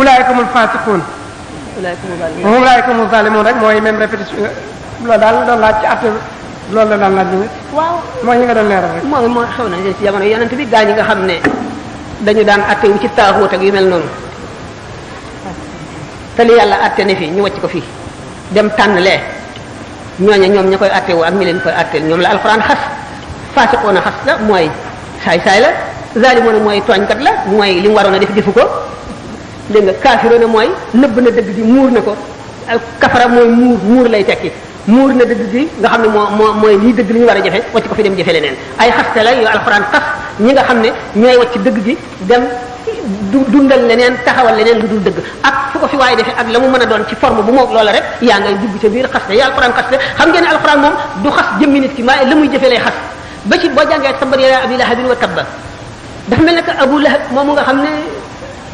ulaa'ika humul faasiquun wa ulaa'ika humu zaalimuun rek mooy même répétition loolu daal doon laaj ci at loolu la daan laaj ñu waaw mooy ñi nga doon leeral rek moo xew na ci jamono yonent bi gaa ñi nga xam ne dañu daan attewu ci taaxuut ak yu mel noonu te li yàlla atte ne fii ñu wàcc ko fii dem tànn lee ñooña ñoom ña koy attewu ak ñi leen koy atteel ñoom la alxuraan xas faasiqoon a xas la mooy saay-saay la zaalimoon mooy tooñkat la mooy li mu waroon a def defu ko dégg nga kaafiroon mooy nëbb na dëgg gi muur na ko kafara mooy muur lay tekki muur na dëgg gi nga xam ne mooy lii dëgg li ñu war a jafe wacc ko fi dem jafe leneen ay xaste la yu alxuraan xas ñi nga xam ne ñooy wacc dëgg gi dem dundal leneen taxawal leneen lu dul dëgg ak fu ko fi waaye defee ak la mu mën a doon ci forme bu moog loola rek yaa ngay dugg ca biir xaste yi alxuraan xaste xam ngeen ne alxuraan moom du xas jëmmi nit ki maa la muy jëfe lay xas ba ci boo jàngee tabbat yadaa abii lahabin wa tabba dafa mel ne que Abu Lahab moomu nga xam ne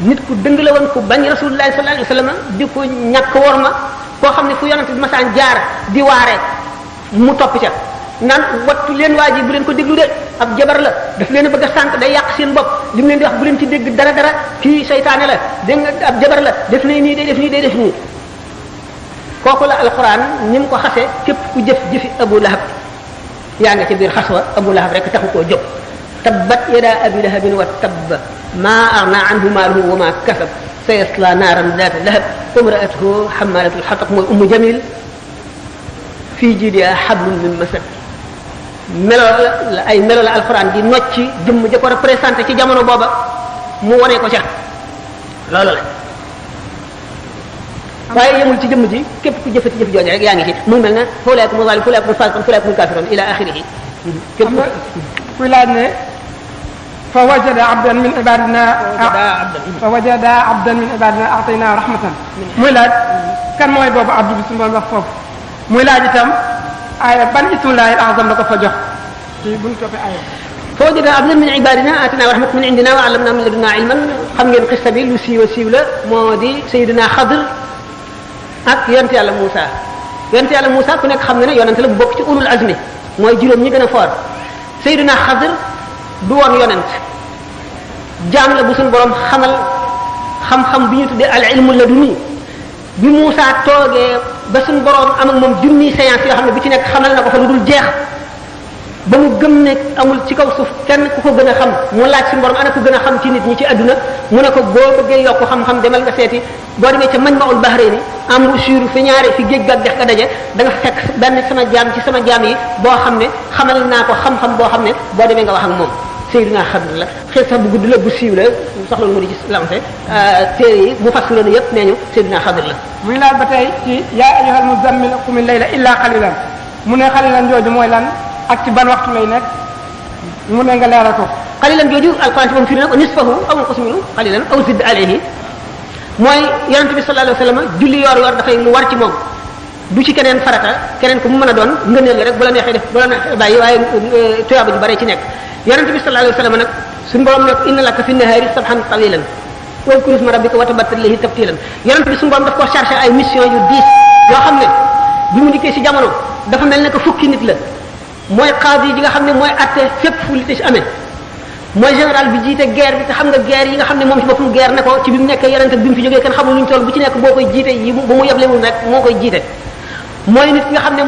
nit ku dëng la woon ku bañ rasulullahi sallallahu alayhi wasallam di ko ñàkk worma koo xam ne fu yonent bi masaan jaar di waare mu topp ca naan wattu leen waa ji bu leen ko déglu de ab jabar la daf leen a bëgg a sànq day yàq seen bopp li mu leen di wax bu leen ci dégg dara kii seytaane la dégg nga ab jabar la def nay nii day def nii day def nii kooku la alquran ni mu ko xasee képp ku jëfi Abu Lahab yaa nga ca biir xas wa Abu Lahab rek taxu koo jóg tabbat yadaa abi lahabin wa tabb maa aghnaa anhu maaluhu wa maa kasab sayasla naaran zaata lahab wa imra'atuhu hammalatal hatab mooy Ummu Jamil fii jiidihaa hablum min masad melo la alxuraan di nocci jëmm ja ko représenté ci jamono booba mu wone ko ca loolu la waaye yemul ci jëmm ji képp ku jëfati jëf jooju rek yaa ngi ci mu mel ne fa ulaa'ika humu zaalimuun fa ulaa'ika humu faasiquun fa ulaa'ika humul kaafiruun ila axirihi képp kuy laaj ne fa wajada abdan min ibadina a'taynaahu rahmatan muy laaj kan mooy boobu abdu bi suñu doon wax foofu muy laaj itam aaya ban ismullahi al-azam la ko fa jox ci buñ toppee aaya fa wajada abdan min ibadina a'taynaahu rahmatan min indina wa 'allamnaahu min ladunnaa ilman xam ngeen xista bi lu siiw la moo di Seydina Xadr ak yonent yàlla Moussa ku nekk xam nga ne yonent la bu bokk ci ulul azmi mooy juróom ñi gën a foor Seydina Xadr du woon yonent jaam la bu suñu borom xamal xam-xam bi ñu tuddee al ilmu laduni bi Moussa toogee ba suñu borom am ak moom junniy séance yoo xam ne bu ci nekk xamal na ko fa lu dul jeex ba mu gëm ne amul ci kaw suuf kenn ku ko gën a xam mu laaj suñu borom ana ko gën a xam ci nit ñi ci àdduna mu ne ko boo bëggee yokk xam-xam demal nga seeti boo demee ca Majma'ul Bahrayni am rushur fi ñaare fi géej ga dex ga daje da nga fekk benn sama jaam ci sama jaam yi boo xam ne xamal naa ko xam-xam boo xam ne boo demee nga wax ak moom Seydina Xadr la xëy sax bu gudd la bu siiw la soxla mu di ci lancé téere yi mu fassiroon yëpp nee ñu Seydina Xadr la muy laaj ba tey ci yaa ayyuhal muzammil qumil layla illaa qalilan mu ne qalilan jooju mooy lan ak ci ban waxtu lay nekk mu ne nga leeral ko qalilan jooju alquran moom firi na ko nisfahu aw inqus minhu qalilan aw zid alayhi mooy yonent bi sallallahu alayhi wasallam julli yor dafay lu war ci moom du ci keneen farata keneen ku mu mën a doon ngëneel la rek bu la neexee def bu la neexee bàyyi waaye tuyaaba ju bare ci nekk yonent bi sallallahu alayhi wasallam nag suñu borom ne inna laka fi nahaari sabhan tawilan wadkur isma rabbika wa tabattal ilayhi tabtilan yonent bi suñu borom daf ko chargé ay mission yu 10 yoo xam ne bi mu dikkee ci jamono dafa mel ne que fukki nit la mooy qaadi yi nga xam ne mooy atte fépp fu li ci amee mooy général bi jiite guerre bi te xam nga guerre yi nga xam ne moom ci boppam guerre ne ko ci bi mu nekkee yonent bi mu fi jógee kenn xamul luñ toll bu ci nekk boo koy jiite yi bu mu yeblewul rek moo koy jiite mooy nit nga xam ne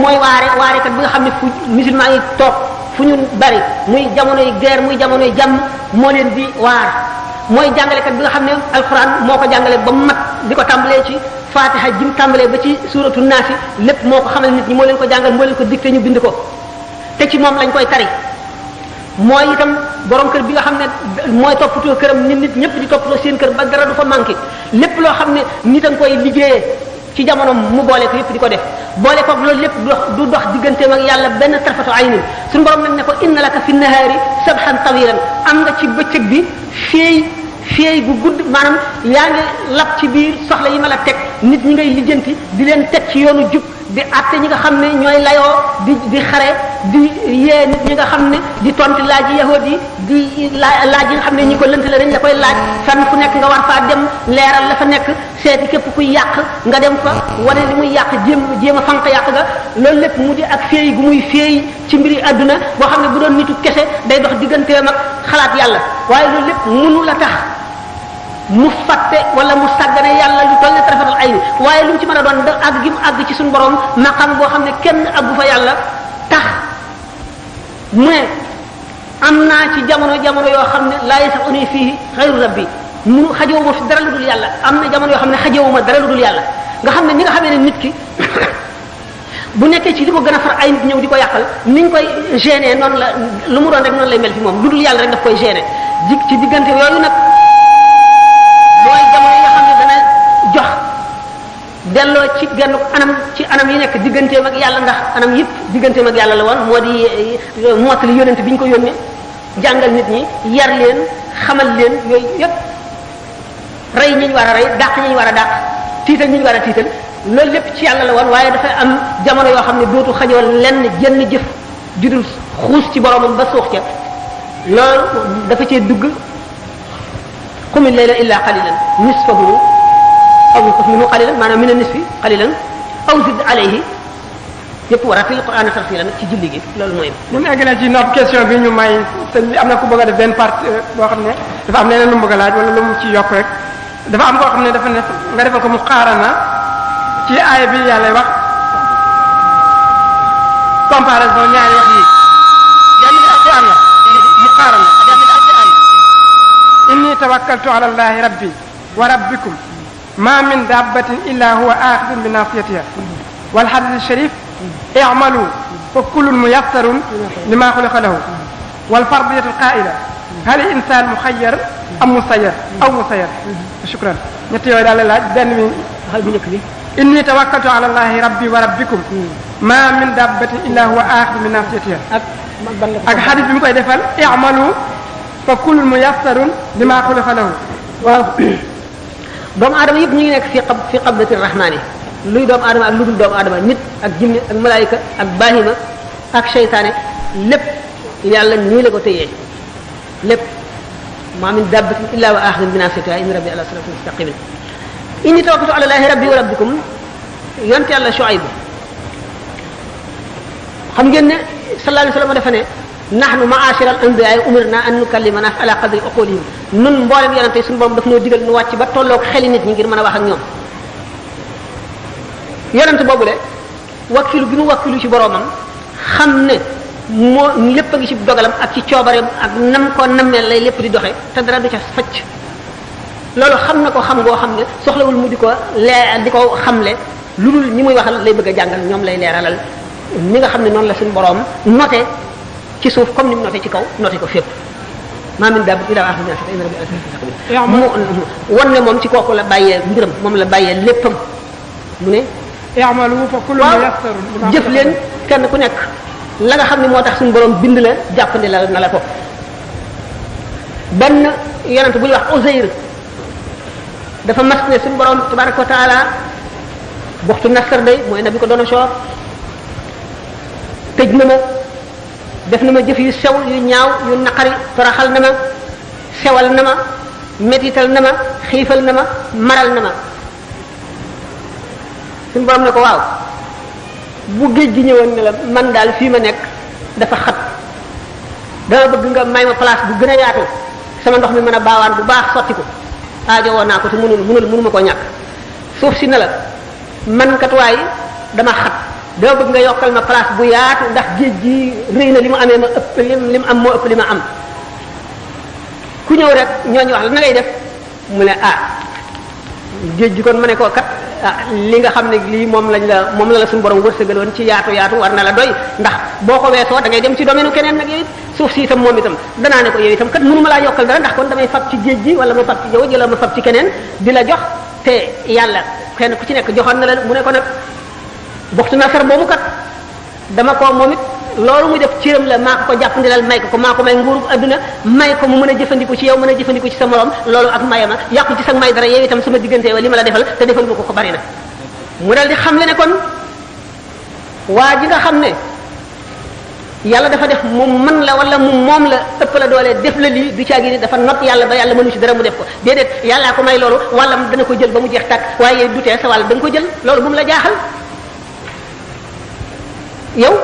mooy waarekat bi nga xam ne fu musulman yi toog fu ñu bari muy jamonoy guerre muy jamonoy jàmm moo leen di waar mooy jàngalekat bi nga xam ne alquran moo ko jàngale ba mu mat di ko tàmbalee ci fatiha ji mu tàmbalee ba ci suratu naasi lépp moo ko xamal nit ñi moo leen ko jàngal moo leen ko dicté ñu bind ko te ci moom lañ koy tari mooy itam borom kër bi nga xam ne mooy toppatoo këram nit ñëpp di toppatoo seen kër ba dara du fa manqué lépp loo xam ne nit a nga koy liggéeyee ci jamono mu boole ko yëpp di ko def boole ko loolu lépp du dox digganteem ak yàlla benn tarfatu aynin suñu borom nag ne ko inna laka fi nahaari sabhan tawilan am nga ci bëccëg bi féey bu gudd maanaam yaa ngi lab ci biir soxla yi ma la teg nit ñi ngay lijjanti di leen teg ci yoonu jub di àtte ñi nga xam ne ñooy layoo di xare di yee nit ñi nga xam ne di tontu laaj yi yahud yi di laaj yi nga xam ne ñi ko lënt la dañ la koy laaj fenn fu nekk nga war faa dem leeral la fa nekk seeti képp kuy yàq nga dem fa wane li muy yàq jéem a fanq yàq ga loolu lépp mu di ak féey gu muy féey ci mbiri àdduna boo xam ne bu doon nitu kese day dox digganteem ak xalaat yàlla waaye loolu lépp mënu la tax mu fàtte wala mu sàggane yàlla lu toll ne tarafatal ay ni waaye lu mu ci mën a doon da àgg gi mu àgg ci suñu borom maqam boo xam ne kenn àggu fa yàlla tax mu ne am naa ci jamono yoo xam ne laa yasa'uni fii xayru rabbi mu xajowuma fi dara lu dul yàlla am na jamono yoo xam ne xajowuma dara lu dul yàlla nga xam ne ni nga xamee ne nit ki bu nekkee ci li ko gën a far ay nit ñëw di ko yàqal ni ñu koy gêner noonu la lu mu doon rek noonu lay mel fi moom lu dul yàlla rek daf koy gêner ci diggante yooyu nag mooy jamono yi nga xam ne dana jox delloo ci genn anam yi nekk digganteem ak yàlla ndax anam yëpp digganteem ak yàlla la woon moo di mottali yónent bi ñu ko yónnee jàngal nit ñi yar leen xamal leen yooyu yëpp rey ñi ñu war a rey dàq ñi ñu war a dàq tiital ñi ñu war a tiital loolu lépp ci yàlla la woon waaye dafay am jamono yoo xam ne dootu xajoo lenn jënn jëf judul xuus ci boromam ba suux ca loolu dafa cee dugg qumil layla illa qalilan nisfahu aw inqus minhu qalilan maanaam min nisfi qalilan aw zid alayhi yëpp war a fil qur'an tartilan ci julli gi loolu mooy. bu ñu eggalee ci nopp question bi ñu may sëñ bi am na ku bëgg a def benn partie boo xam ne dafa am leneen lu mu bëgg a laaj wala lu mu ci yokk rek dafa am koo xam ne dafa ne nga defal ko mu xaarana ci aaya bi yàlla wax comparaison ñaari wax yi yenn bi alquran la mu xaarana inni tawakkaltu ala allahi rabbi wa rabbikum ma min dabbatin illa huwa akhidun bi nasiyatiha wal hadith sharif i'malu fa kullun muyassarun lima khuliqa lahu wal fardiyatu qa'ila hal insan mukhayyar am musayyar aw musayyar shukran ñett yooyu daal la laaj benn mi xal bu njëkk bi inni tawakkaltu ala allahi rabbi wa rabbikum ma min dabbatin illa huwa akhidun bi nasiyatiha ak hadith bi mu koy defal i'malu fa kullun muyassarun lima khuliqa lahu waaw doomu aadama yëpp ñu ngi nekk fi qabdati rahmani luy doomu aadama ak lu dul doomu aadama nit ak jinne ak malaayika ak bahima ak seytaane lépp yàlla nii la ko tëyee lépp ma min dabbatin illa wa axidun bi nasiyatiha inna rabbi ala siratin mustaqimin inni tawakkaltu ala allahi rabbi wa rabbikum yonte yàlla Shuayb xam ngeen ne sallallahu alayhi wa sallam dafa ne nahnu ma'ashira al-anbiya umirna an nukallima nas ala qadri uqulihim nun mboolem yonente suñu borom daf noo digal nu wàcc ba tolloog xeli nit ñi ngir mën a wax ak ñoom yonente boobule wakkilu bi mu wakkilu ci boromam xam ne moo lépp a ngi ci dogalam ak ci coobareem ak nam ko nammeel lay lépp di doxe te dara du ca facc loolu xam na ko xam ngoo xam ne soxlawul mu di ko di ko xamle lu dul ñi muy waxal lay bëgg a jàngal ñoom lay leeralal ni nga xam ne noonu la suñu borom noté ci suuf comme ni mu noté ci kaw noté ko fépp maa min dabbatin illa axidun bi nasiyatiha inna rabbi ala siratin mustaqim mu won ne moom ci kooku la bàyyee mbiram moom la bàyyee léppam mu ne i'malu fa kullun muyassarun jëf leen kenn ku nekk la nga xam ne moo tax suñu borom bind la jàppandi la na la ko benn yonent bu ñuy wax Uzayr dafa mas ne suñu borom tabaraka wa taala buxtu Nasr day mooy nabi ko doon soob tëj na ma def na ma jëf yu sew yu ñaaw yu naqari toroxal na ma sewal na ma métital na ma xiifal na ma maral na ma suñu borom ne ko waaw bu géej gi ñëwoon ne la man daal fii ma nekk dafa xat dama bëgg nga may ma place bu gën a yaatu sama ndox mi mën a baawaan bu baax sotti ko aajo woon naa ko te mënuma koo ñàkk suuf si ne la man kat waay dama xat dama bëgg nga yokkal ma place bu yaatu ndax géej gi rëy na li mu amee ma ëpp li mu am moo ëpp li ma am ku ñëw rek ñooñu wax la na ngay def mu ne géej gi kon ma ne ko kat li nga xam ne lii moom la suñu borom wërsëgaloon ci yaatu war na la doy ndax boo ko weesoo da ngay dem ci domaine keneen nag yow it suuf si itam moom itam danaa ne ko yow itam kat mënu ma laa yokkal dara ndax kon damay fab ci géej gi wala ma fab ci jaww ji wala ma fab ci keneen di la jox te yàlla kenn ku ci nekk joxoon na la mu ne ko nag buxtu Nasr boobu kat dama ko moom it loolu muy def cëram la maa ko jàppandilal may ko maa ko may nguurub adduna may ko mu mën a jëfandiku ci yow mën a jëfandiku ci sa morom loolu ak mayama yàqu ci sa may dara yow itam sama diggante wa li ma la defal te defal nga ko bari na mu dal di xam le ne kon waa ji nga xam ne yàlla dafa def moom mën la wala mu moom la ëpp la doole def la lii du caagi ni dafa not yàlla ba yàlla mënu ci dara mu def ko déedéet yàllaa ko may loolu wala dana ko jël ba mu jeex tàkk waaye du tee sa wàll da nga ko jël loolu bu mu la jaaxal yow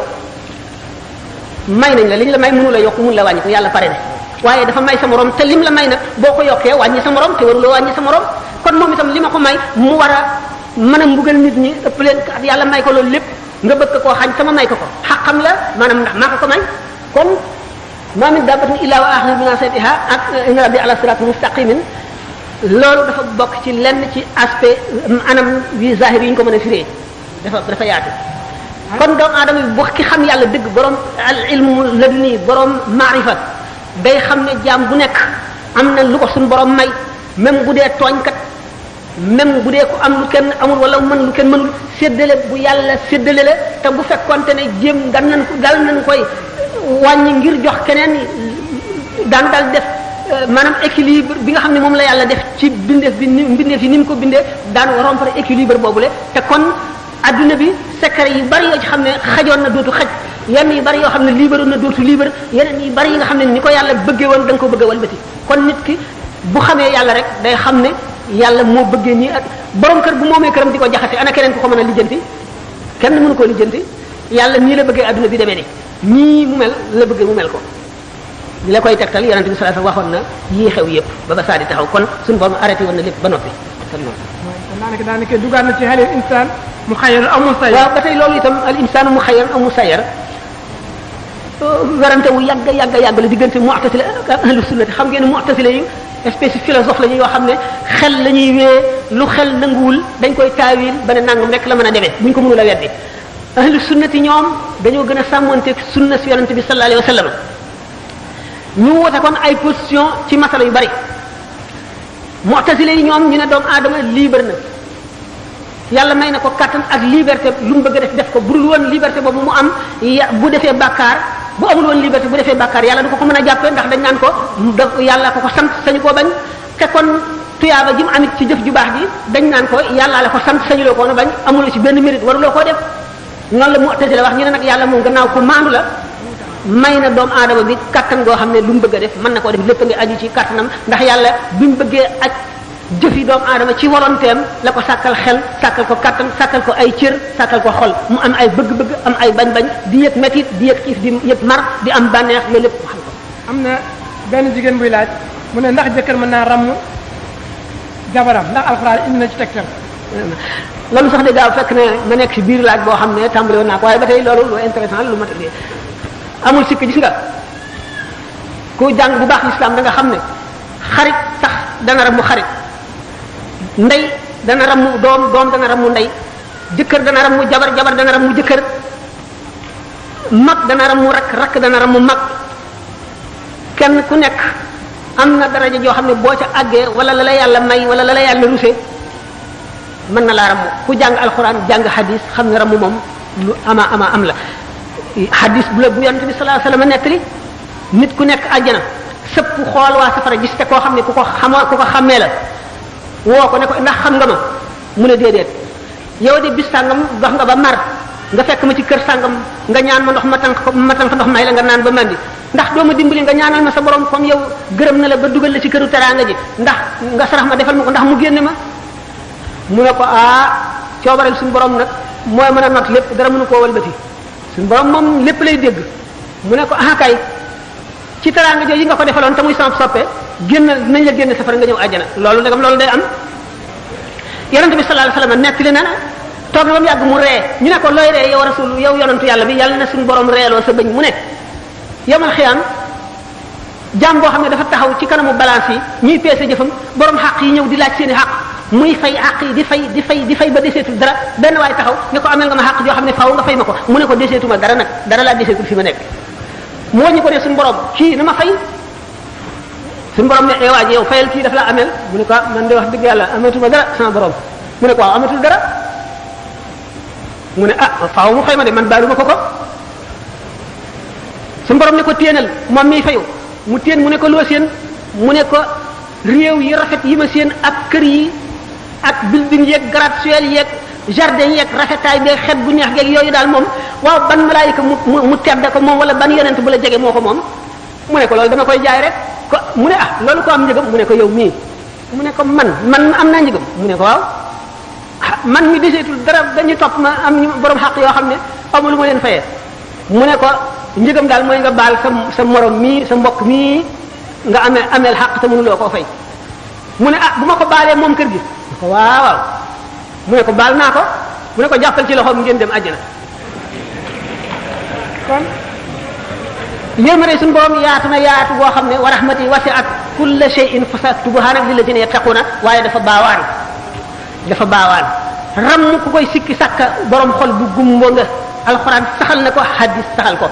may nañ la li ñu la may mënu la yokk mënu la wàññi ko yàlla pare ne waaye dafa may sa morom te lim la may nag boo ko yokkee wàññi sa morom te waruloo wàññi sa morom kon moom itam li ma ko may mu war a mën a mbugal nit ñi ëpp leen yàlla may ko loolu lépp nga bëgg koo xañ sama may ko xaqam la maanaam ndax maa ko may kon ma min dabbatin illa wa axna bi nasatiha ak inna rabbi ala siratin mustaqimin loolu dafa bokk ci lenn ci aspect anam yu zahir yi ñu ko mën a firee dafa yaatu kon doomu aadama bi bu ki xam yàlla dëgg borom al ilmu laduni borom maarifa day xam ne jaam bu nekk am na lu ko suñu borom may même bu dee tooñkat même bu dee ko am lu kenn amul wala mën lu kenn mënul séddale bu yàlla séddale la te bu fekkonte ne jéem gan nañ koy wàññi ngir jox keneen daan dal def maanaam équilibre bi nga xam ne moom la yàlla def ci bindeef bi mbindeef yi ni mu ko bindee daan rompre équilibre boobule te kon adduna bi secret yu bari yoo ci xam ne xajoon na dootu xaj yenn yu bari yoo xam ne libre na dootu libre yeneen yu bari yi nga xam ne ni ko yàlla bëggee woon da nga ko bëgg a walbati kon nit ki bu xamee yàlla rek day xam ne yàlla moo bëggee nii ak borom kër bu moomee këram di ko jaxase ana keneen ku ko mën a lijjanti kenn mënu koo lijjanti yàlla nii la bëggee adduna bi demee ni nii mu mel la bëggee mu mel ko li la koy tegtal yonente bi sallallahu alayhi wasallam waxoon na yii xew yëpp ba ba saa di taxaw kon suñu borom arrêté woon na lépp ba noppi daanaka dugaat na ci halil insaan mu xayyar aw musayyar waaw ba tey loolu itam al insaanu mu xayyar aw musayyar werante wu yàgg la diggante mu'tazila ak ahlu sunnati xam ngeen ne mu'tazila yi espèce philosophe la ñuy yoo xam ne xel la ñuy wee lu xel nanguwul dañ koy taawil ba ne nangam rek la mën a demee buñ ko mënul a weddi ahlu sunnati ñoom dañoo gën a sàmmonteeg sunna si yonente bi sallallahu alayhi wa sallam ñu wote kon ay position ci masala yu bari mu'tazila yi ñoom ñu ne doomu aadama libre na yàlla may na ko kattan ak liberté lu mu bëgg a def ko budul woon liberté boobu mu am bu defee bàkkaar bu amul woon liberté bu defee bàkkaar yàlla du ko mën a jàppee ndax dañ naan ko yàlla ko sant sañu koo bañ te kon tuyaaba ji mu amit ci jëf ju baax ji dañ naan ko yàlla la ko sant sañuloo ko woon a bañ amuloo ci benn mérite waruloo koo def noonu la mu'tazila wax ñu ne nag yàlla moom gannaaw ko maandu la may na doomu aadama bi kattan goo xam ne lu mu bëgg a def mën na koo def lépp nga aju ci kattanam ndax yàlla bi mu bëggee aj jëfi doomu aadama ci volontéem la ko sàkkal xel sàkkal ko kattan sàkkal ko ay cër sàkkal ko xol mu am ay bëgg-bëgg am ay bañ-bañ di yëg métit di yëg xiif di yëg mar di am bànneex loolu lépp mu xam ko. am na benn jigéen buy laaj mu ne ndax jëkkër mën naa ràmm jabaram ndax alxuraan indi na ci tegtal. loolu sax de gaaw fekk ne ma nekk ci biir laaj boo xam ne tàmbali woon naa ko waaye ba tey loolu lu intéressant lu mat a amul sikk gis nga ku jàng bu baax l'islam da nga xam ne xarit sax dana ràmm xarit. ndey dana rammu doom dana rammu ndey jëkkër dana rammu jabar dana rammu jëkkër mag dana rammu rakk dana rammu mag kenn ku nekk am na daraja joo xam ne boo ca àggee wala la yàlla may wala la yàlla rusé mën na laa rammu ku jàng alxuraan jàng hadis xam ne rammu moom lu ama am la hadis bu yonent bi sallallahu alayhi wasallam nettali nit ku nekk àjjana sëpp xool waa safara gis te koo xam ne ku ko xàmmee la woo ko ne ko ndax xam nga ma mu ne déedéet yow de bis sàngam dox nga ba mar nga fekk ma ci kër sàngam nga ñaan ma ndox ma tànk ndox may la nga naan ba mandi ndax doo ma dimbali nga ñaanal ma sa borom comme yow gërëm na la ba dugal la ci këru teraanga ji ndax nga sarax ma defal ma ko ndax mu génne ma mu ne ko coobareel suñu borom nag mooy mën a not lépp dara mënu koo walbati suñu borom moom lépp lay dégg mu ne ko kay ci teraanga jooju yi nga ko defaloon te muy sama soppe nañ la génne safara nga ñëw àjjana loolu ndegam loolu day am yonente bi sallallahu alayhi wasallam nettali na toog na ba mu yàgg mu ree ñu ne ko looy ree yow rasul yow yonentu yàlla bi yàlla na suñu borom reeloo sa bëñ mu ne yamal xiyaam jaam boo xam ne dafa taxaw ci kanamu balance yi ñuy peese jëfam borom xaq yi ñëw di laaj seeni xaq muy fay xaq yi di fay ba deseetul dara benn waay taxaw ne ko amel nga ma xaq joo xam ne faaw nga fay ma ko mu ne ko deseetuma dara nag dara laa deseetul fi ma nekk mu wàññi ko ne suñu borom kii na ma fay suñu borom ne waa ji yow fayal kii daf la amel mu ne ko man de wax dëgg yàlla amatuma dara sama borom mu ne ko waaw amatul dara mu ne faaw mu fay ma de man baaluma ko suñu borom ne ko téenal moom miy fayu mu téen mu ne ko loo seen mu ne ko réew yi rafet yi ma seen ak kër yi ak building yeeg gratte-ciel yeeg jardin yeeg rafetaay beeg xet bu neex geeg yooyu daal moom waaw ban malaayika mu tedd ko moom wala ban yonent bu la jege moo ko moom mu ne ko loolu dama koy jaay rek ko mu ne loolu ko am njëgam mu ne ko yow mii mu ne ko man am naa njëgam mu ne ko waaw man mi deseetul dara dañuy topp ma am ñu borom xaq yoo xam ne amul lu ma leen fayee mu ne ko njëgam daal mooy nga baal sa morom mii sa mbokk mii nga ameel xaq te mënuloo koo fay mu ne bu ma ko baalee moom kër gi ko waaw mu ne ko baal naa ko mu ne ko jàppal ci loxoom ngeen dem àjjana kon yéemare suñu borom yaatu na yaatu boo xam ne wa rahmati wasi'at kulla shay'in fasaktubuha nag lillazina yattaquna waaye dafa baawaan ramm ku koy sikki sàkka borom xol bu gumbo nga alxuraan saxal na ko hadis saxal ko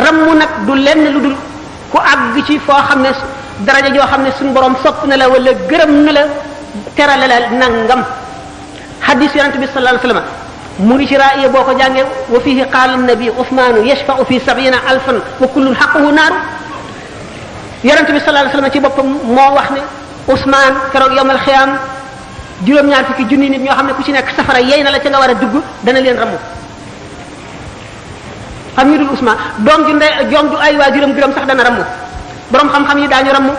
ramm nag du lenn lu dul ku àgg ci foo xam ne daraja joo xam ne suñu borom sopp na la wala gërëm na la terale la nangam hadis yonente bi sallallahu alayhi wasallam mu ngi ci raaya boo ko jàngee wa fihi qaala nabi Usmaanu yashfa'u fi 70,000 wa kullun haqquhu naaru yonente bi sallallahu alayhi wasallam ci boppam moo wax ne Usmaan keroog yawmal xiyaam juróom-ñaar fukki junni nit ñoo xam ne ku ci nekk safara yey na la ca nga war a dugg dana leen ramu xam ñu dul Usmaan doom ju ay waajuram gërëm sax dana ramu borom xam-xam yi daañu ramu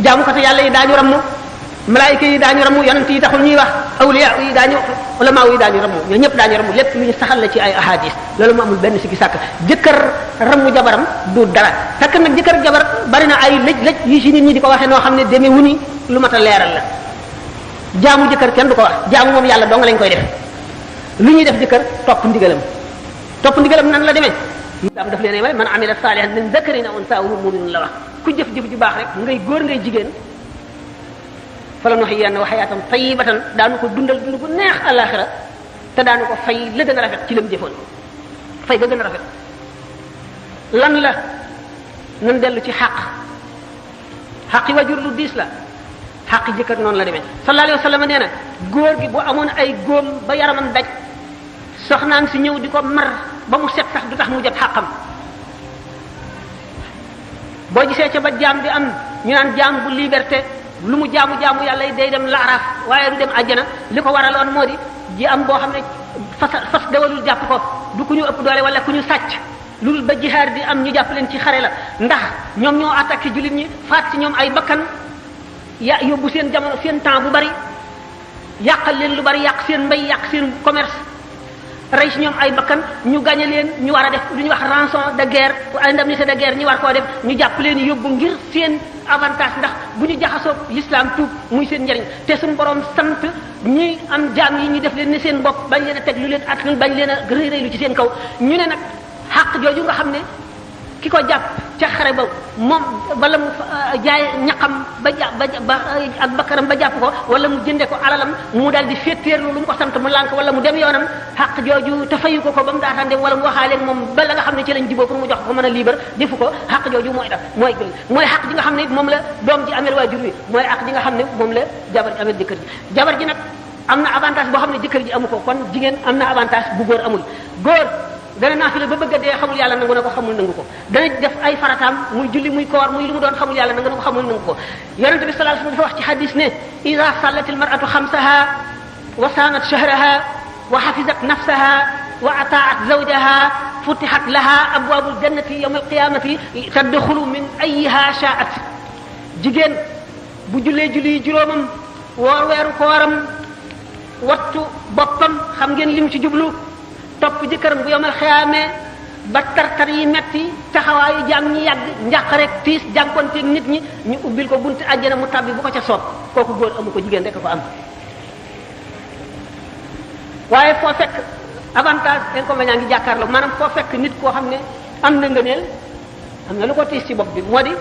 jaamukatu yàlla yi daañu ramu malaayika yi daañu ramu yonent yi taxul ñuy wax awliya yi daañu ulama yi daañu ramu ñoo ñëpp daañu ramu lépp lu ñu saxal la ci ay ahadis loolu mu amul benn sikki sàkk jëkkër ramu jabaram du dara fekk nag jëkkër jabar bari na ay lëj yi ci nit ñi di ko waxee noo xam ne demee wuni lu mat a leeral la jaamu jëkkër kenn du ko wax jaamu moom yàlla dong lañ koy def lu ñuy def jëkkër topp ndigalam nan la demee am daf leen man amila salihan min dhakarin aw unsa wa huwa mu'minun la wax ku jëf-jëf ju baax rek ngay góor ngay jigéen fala nuhyiyannahu hayatan tayyibatan daanu ko dundal dund bu neex àlaxira te daanu ko fay la gën a rafet ci la mu jëfoon fay ga gën a rafet lan la nan dellu ci xaqi wajur lu diis la xaqi jëkkër noonu la demee sallallahu alayhi wa sallam nee na góor gi bu amoon ay góom ba yaramam daj soxnaam si ñëw di ko mar ba mu set sax du tax mu jot xaqam boo gisee ca ba jaam di am ñu naan jaam bu liberté lu mu jaamu yàlla yi day dem laaraaf waaye du dem àjjana li ko waraloon moo di ji am boo xam ne fas dawalul jàpp ko du ku ñu ëpp doole wala ku ñu sàcc loolu ba jihaar di am ñu jàpp leen ci xare la ndax ñoom ñoo attaqué jullit ñi faat ci ñoom ay bakkan yóbbu seen jamono seen temps bu bari yàqal leen lu bari yàq seen mbay yàq seen commerce rey ci ñoom ay bakkan ñu gañe leen ñu war a def lu ñuy wax rançon de guerre indemnité de guerre ñu war koo def ñu jàpp leen yóbbu ngir seen avantage ndax bu ñu jaxasoo l'islam tuub muy seen njariñ te suñu borom sant ñi am jaam yi ñu def leen ne seen bopp bañ leen a teg lu leen attan bañ leen a rëy rëy lu ci seen kaw ñu ne nag xàq jooju nga xam ne ki ko jàpp ca xare ba moom wala mu jaay ñaqam ba ak bakkaram ba jàpp ko wala mu jënde ko alalam mu daal di féeteerlu lu mu ko sant mu lànk wala mu dem yoonam xaq jooju te fayu ko ba mu daataan dem wala mu waxaaleeg moom ba la nga xam ne ci lañ jiboo pour mu jox ko mën a libre defu ko xaq jooju mooy daf mooy xaq ji nga xam ne moom la doom ji amel waajur wi mooy xaq ji nga xam ne moom la jabar ji amel jëkkër ji jabar ji nag am na avantage boo xam ne jëkkër ji amu ko kon jigéen am na avantage bu góor amul góor dana naafila ba bëgg a dee xamul yàlla nangu na ko xamul nangu ko dana def ay farataam muy julli muy koor muy lu mu doon xamul yàlla nangu na ko xamul nangu ko yonente bi sallallahu alayhi wasallam dafa wax ci hadis ne ida sallat almar'atu xamsaha wa saanat shahraha wa hafizat nafsaha wa ataat zawjaha futihat laha abwaabul jannati yawma alqiyamati tadxulu min ayyiha sha'at jigéen bu jullee julli juróomam woor weeru kooram wattu boppam xam ngeen lim ci jublu topp jëkkëram bu yomal xiyaamee ba tartar yi metti taxawaayu jaam ñi yàgg njàq rek tiis jànkonteeg nit ñi ñu ubbil ko bunti àjjana mu tabbi bu ko ca soob kooku góor amu ko jigéen rek a ko am waaye foo fekk avantage inconvénient ngi jàkkaarloo maanaam foo fekk nit koo xam ne am na ngëneel am na lu ko tiis ci bopp bi moo di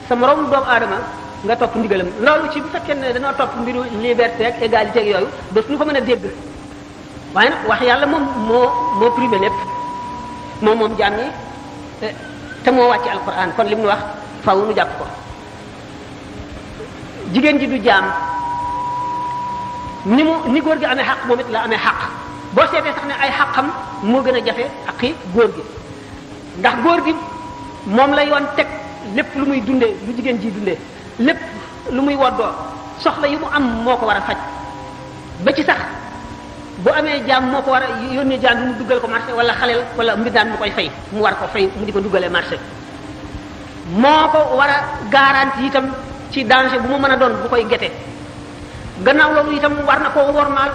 sa moroom doomu aadama nga topp ndigalam loolu ci bu fekkee ne dañoo topp mbiru liberté ak égalité ak yooyu daf ñu ko mën a dégg waaye nag wax yàlla moom moo privé lépp moom jaam ñi te moo wàcc alquran kon li mu wax faw nu jàpp ko jigéen ji du jaam ni góor gi amee xaq moom it la amee xaq boo seetee sax ne ay xaqam moo gën a jafe aqi góor gi ndax góor gi moom la yoon teg lépp lu muy dundee lu jigéen ji dundee lépp lu muy woddoo soxla yi mu am moo ko war a faj ba ci sax bu amee jaam moo ko war a yónnee jaam bi mu duggal ko marché wala xaleel wala mbindaan mu koy fay mu war ko fay mu di ko duggalee marché moo ko war a garantie itam ci danger bu mu mën a doon bu koy gete gannaaw loolu itam war na koo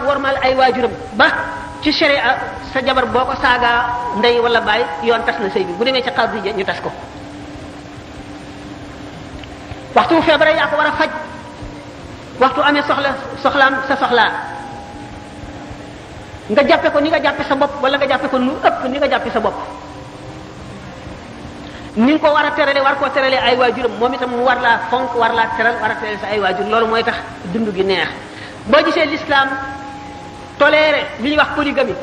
wormaal ay waajuram ba ci sharia sa jabar boo ko saagaa ndey wala baay yoon tas na sëy bi bu demee ca xaadi ja ñu tas ko waxtu feebar yaa ko war a faj waxtu amee soxlaam sa soxlaa nga jàppe ko ni nga jàppe sa bopp wala nga jàppe ko nu ëpp ni nga jàppe sa bopp ni nga ko war a terale war koo terale ay waajuram moom itam mu war laa fonk war laa teral war a terale sa ay waajur loolu mooy tax dund gi neex boo gisee l'islam toléré li ñuy wax polygamie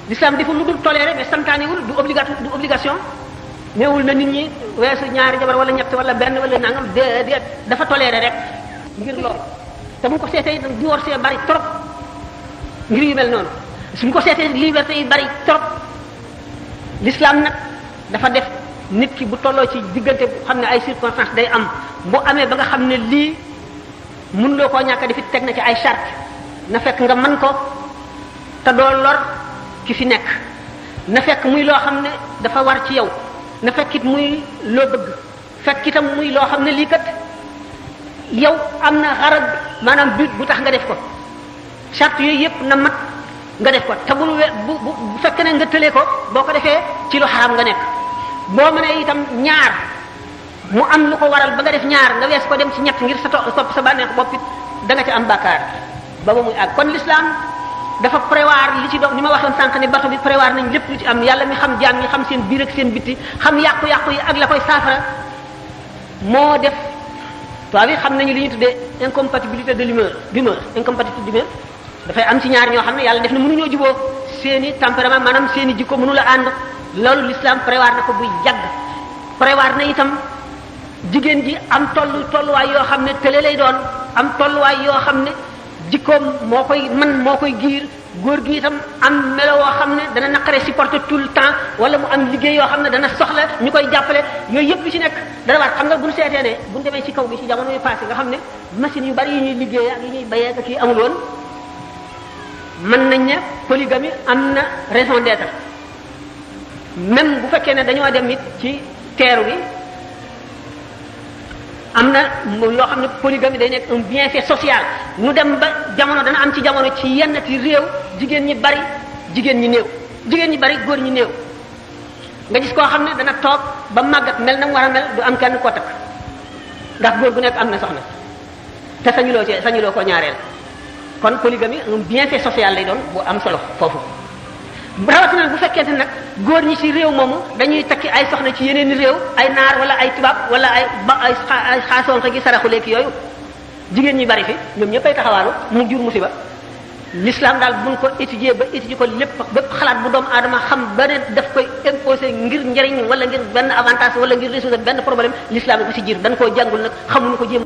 l'islam deful lu dul toléré mais santaaniwul du obligation néewul na nit ñi weesu ñaari jabar wala ñett wala benn wala nangam déedéet dafa toléré rek ngir loolu te bu ko seetee nag divorce bari trop ngir yu mel noonu suñ ko seetee liberté yi bari trop l'islam nag dafa def nit ki bu tolloo ci diggante bu xam ne ay circonstances day am bu amee ba nga xam ne lii mun loo koo ñàkk di fi teg na ci ay charte na fekk nga mën ko te doo lor ki fi nekk na fekk muy loo xam ne dafa war ci yow na fekk it muy loo bëgg fekk itam muy loo xam ne lii kat yow am na xarab maanaam but bu tax nga def ko charte yooyu yëpp na mat nga def ko te bu fekkee ne nga tëlee ko boo ko defee ci lu xaram nga nekk boo mënee itam ñaar mu am lu ko waral ba nga def ñaar nga wees ko dem ci ñett ngir topp sa bànneex bopp it da nga ci am bàkkaar ba muy àgg kon l'islam dafa prévoir li ci doon ni ma waxoon sànq ne bato bi prévoir nañ lépp lu ci am yàlla mi xam jaam ñi xam seen biir ak seen bitti xam yàqu-yàqu yi ak la koy saafara moo def tubaab yi xam nañu li ñuy tuddee incompatibilité de l'humeur incompatibilité d'humeur dafay am ci ñaar ñoo xam ne yàlla def na mënuñoo juboo seeni tempérament maanaam seeni jikko mënu la ànd loolu l'islam prévoir na ko buy yàgg prévoir na itam jigéen ji am tolluwaay yoo xam ne tële lay doon am tolluwaay yoo xam ne jikkoom moo koy giir góor gi itam am melo woo xam ne dana naqare supporter tout le temps wala mu am liggéey yoo xam ne dana soxla ñu koy jàppale yooyu yëpp lu ci nekk dana war xam nga bu ñu seetee ne bu ñu demee ci kaw gi ci jamono yu passé nga xam ne machines yu bari yi ñuy liggéey ak yi ñuy bayee ak kii amul woon mën nañ ne polygamie am na raison d'être même bu fekkee ne dañoo dem it ci teeru bi am na yoo xam ne polygamie day nekk un bienfait social nu dem ba jamono dana am ci jamono ci yenn ci réew jigéen ñi bari jigéen ñi néew jigéen ñi bari góor ñi néew nga gis koo xam ne dana toog ba màggat mel na mu war a mel du am kenn koo takk ndax góor gu nekk am na soxna te sañuloo ko ñaareel kon polygamie un bienfait social lay doon bu am solo foofu rawatina bu fekkente nag góor ñi ci réew moomu dañuy takki ay soxna ci yeneen réew ay naar wala ay tubaab wala ay xaasoonte gi saraxuleeki yooyu jigéen ñi bari fi ñoom ñëpp ay taxawaalu mu jur musiba l'islam daal buñ ko étudier ba étudier ko lépp xalaat bu doomu aadama xam ba ne daf koy imposer ngir njëriñ wala ngir benn avantage wala ngir résoudre benn problème l'islam ko ci jiir dañ koo jàngul nag xamuñu ko jéem